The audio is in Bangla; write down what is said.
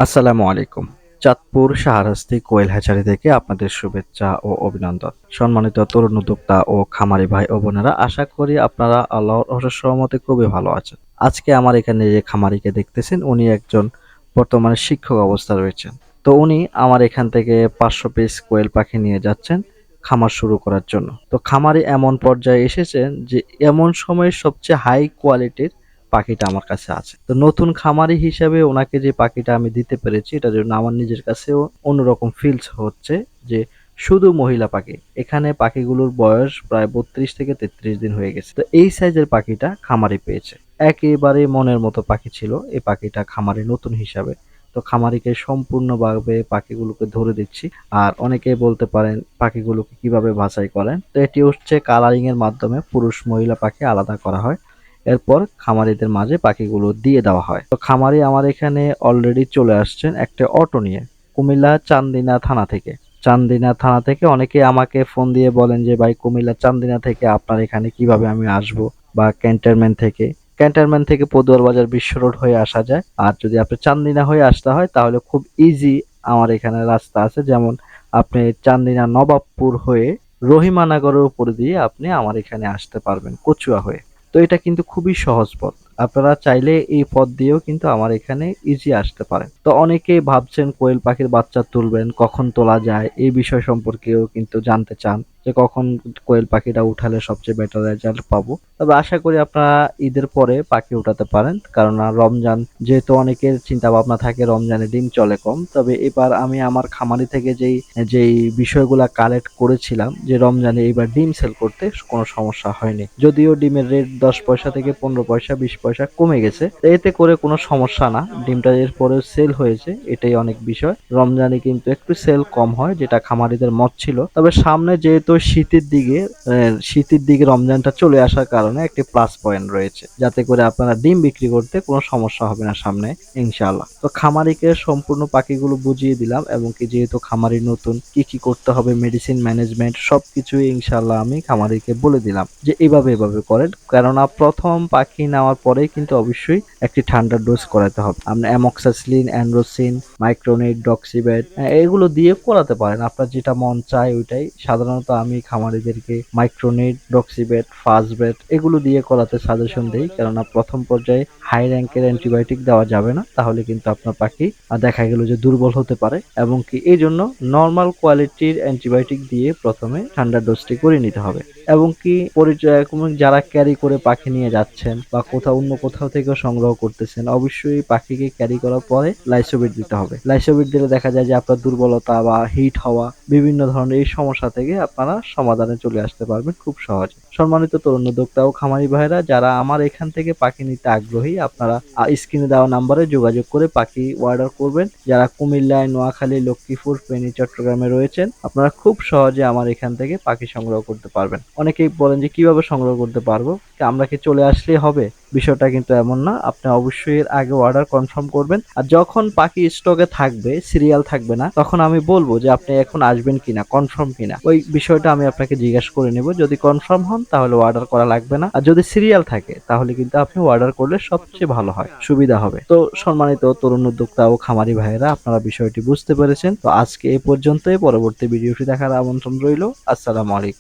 আসসালামু আলাইকুম। চাঁদপুর শাহরাস্তি কোয়েল হ্যাচারি থেকে আপনাদের শুভেচ্ছা ও অভিনন্দন। সম্মানিত তরুণ উদ্যোক্তা ও খামারি ভাই ও বোনেরা, আশা করি আপনারা আল্লাহর অশেষ রহমতে খুবই ভালো আছেন। আজকে আমার এখানে যে খামারিকে দেখতেছেন, উনি একজন বর্তমানে শিক্ষক অবস্থায় রয়েছেন। তো উনি আমার এখান থেকে 500 পিস কোয়েল পাখি নিয়ে যাচ্ছেন খামার শুরু করার জন্য। তো খামারি এমন পর্যায়ে এসেছেন যে এমন সময়ে সবচেয়ে হাই কোয়ালিটির পাখিটা আমার কাছে আছে। তো নতুন খামারি হিসেবে ওনাকে যে পাখিটা আমি দিতে পেরেছি, এটার জন্য আমার নিজের কাছেও অন্যরকম ফিলস হচ্ছে যে শুধু মহিলা পাখি। এখানে পাখিগুলোর বয়স প্রায় 32 থেকে 33 দিন হয়ে গেছে। তো এই সাইজের পাখিটা খামারি পেয়েছে। একেবারে মনের মতো পাখি ছিল এই পাখিটা খামারি নতুন হিসাবে। তো খামারিকে সম্পূর্ণভাবে পাখিগুলোকে ধরে দিচ্ছি। আর অনেকেই বলতে পারেন পাখিগুলোকে কিভাবে বাছাই করেন। তো এটি হচ্ছে কালারিং এর মাধ্যমে পুরুষ মহিলা পাখি আলাদা করা হয়। এরপর খামারিদের মাঝে পাখিগুলো দিয়ে দেওয়া হয়। তো খামারি আমার এখানে অলরেডি চলে আসছেন একটা অটো নিয়ে, কুমিল্লা চান্দিনা থানা থেকে। চান্দিনা থানা থেকে অনেকে আমাকে ফোন দিয়ে বলেন যে ভাই, কুমিল্লা চান্দিনা থেকে আপনার এখানে কিভাবে আমি আসব, বা ক্যান্টনমেন্ট থেকে পদুয়ার বাজার বিশ্ব রোড হয়ে আসা যায়। আর যদি আপনি চান্দিনা হয়ে আসতে হয় তাহলে খুব ইজি আমার এখানে রাস্তা আছে। যেমন আপনি চান্দিনা নবাবপুর হয়ে রহিমানগরের উপর দিয়ে আপনি আমার এখানে আসতে পারবেন কচুয়া হয়ে। তো এটা কিন্তু খুবই সহজ পথ। আপনারা চাইলে এই পথ দিয়েও কিন্তু আমার এখানে ইজি আসতে পারেন। তো অনেকেই ভাবছেন কোয়েল পাখির বাচ্চা তুলবেন, কখন তোলা যায় এই বিষয় সম্পর্কেও কিন্তু জানতে চান যে কখন কোয়েল পাখিটা উঠালে সবচেয়ে বেটার রেজাল্ট পাবো। তবে আশা করি আপনারা ঈদের পরে পাখি উঠাতে পারেন, কারণ রমজান যেহেতু অনেকের চিন্তা ভাবনা থাকে রমজানে ডিম চলে কম। তবে এবার আমি আমার খামারি থেকে যেই যেই বিষয়গুলা কালেক্ট করেছিলাম যে রমজানে এবার ডিম সেল করতে কোনো সমস্যা হয়নি। যদিও ডিমের রেট 10 পয়সা থেকে 15 পয়সা 20 পয়সা কমে গেছে, তো এতে করে কোনো সমস্যা না। ডিমটা এরপরেও সেল হয়েছে, এটাই অনেক বিষয়। রমজানে কিন্তু একটু সেল কম হয়, যেটা খামারিদের মত ছিল। তবে সামনে যেহেতু শীতের দিকে রমজানটা চলে আসার কারণে একটি প্লাস পয়েন্ট রয়েছে, যাতে করে আপনারা ডিম বিক্রি করতে কোনো সমস্যা হবে না সামনে, ইনশাআল্লাহ। তো খামারিকে সম্পূর্ণ পাখিগুলো বুঝিয়ে দিলাম, এবং কি যেহেতু খামারি নতুন, কি কি করতে হবে, মেডিসিন ম্যানেজমেন্ট সবকিছুই ইনশাআল্লাহ আমি খামারিকে বলে দিলাম যে এভাবে এভাবে করেন। কেননা প্রথম পাখি নেওয়ার পরেই কিন্তু অবশ্যই একটি ঠান্ডার ডোজ করাতে হবে। আপনি অ্যামক্সাসিলিন, অ্যান্ড্রোসিন, মাইক্রোনিট, ডক্সিবেট এগুলো দিয়ে করাতে পারেন। আপনার যেটা মন চায় ওইটাই। সাধারণত আমি খামারিদেরকে মাইক্রোনিট, ডক্সিবেট, ফাস্টবেট এগুলো দিয়ে করাতে সাজেশন দেই, কেননা প্রথম পর্যায়ে হাই র্যাঙ্কের অ্যান্টিবায়োটিক দেওয়া যাবে না, তাহলে কিন্তু আপনার পাখি দেখা গেল যে দুর্বল হতে পারে। এবং কি এই জন্য নর্মাল কোয়ালিটির অ্যান্টিবায়োটিক দিয়ে প্রথমে ঠান্ডার ডোজটি করে নিতে হবে। এবং কি পরিচয় যারা ক্যারি করে পাখি নিয়ে যাচ্ছেন বা অন্য কোথাও থেকেও সংগ্রহ করতেছেন, অবশ্যই পাখিকে ক্যারি করার পরে লাইসোবিট দিতে হবে। লাইসোবিট দিলে দেখা যায় যে আপনার দুর্বলতা বা হিট হওয়া বিভিন্ন ধরনের এই সমস্যা থেকে আপনারা সমাধানে চলে আসতে পারবেন খুব সহজে। সম্মানিত তরুণ উদ্যোক্তা ও খামারি ভাইরা, যারা আমার এখান থেকে পাখি নিতে আগ্রহী, আপনারা স্ক্রিনে দেওয়া নাম্বারে যোগাযোগ করে পাখি অর্ডার করবেন। যারা কুমিল্লায়, নোয়াখালী, লক্ষ্মীপুর, ফেনী, চট্টগ্রামে রয়েছেন, আপনারা খুব সহজে আমার এখান থেকে পাখি সংগ্রহ করতে পারবেন। অনেকেই বলেন যে কিভাবে সংগ্রহ করতে পারবো, আমরা কি চলে আসলেই হবে? বিষয়টা কিন্তু এমন না। আপনি অবশ্যই এর আগে অর্ডার কনফার্ম করবেন। আর যখন পাখি স্টকে থাকবে, সিরিয়াল থাকবে না, তখন আমি বলবো যে আপনি এখন আসবেন কিনা, কনফার্ম কিনা। ওই বিষয়টা আমি আপনাকে জিজ্ঞাসা করে নেব। যদি কনফার্ম হন তাহলে অর্ডার করা লাগবে না। আর যদি সিরিয়াল থাকে তাহলে কিন্তু আপনি অর্ডার করলে সবচেয়ে ভালো হয়, সুবিধা হবে। তো সম্মানিত তরুণ উদ্যোক্তা ও খামারি ভাইয়েরা, আপনারা বিষয়টি বুঝতে পেরেছেন। তো আজকে এই পর্যন্তই। পরবর্তী ভিডিওটি দেখার আমন্ত্রণ রইল। আসসালামু আলাইকুম।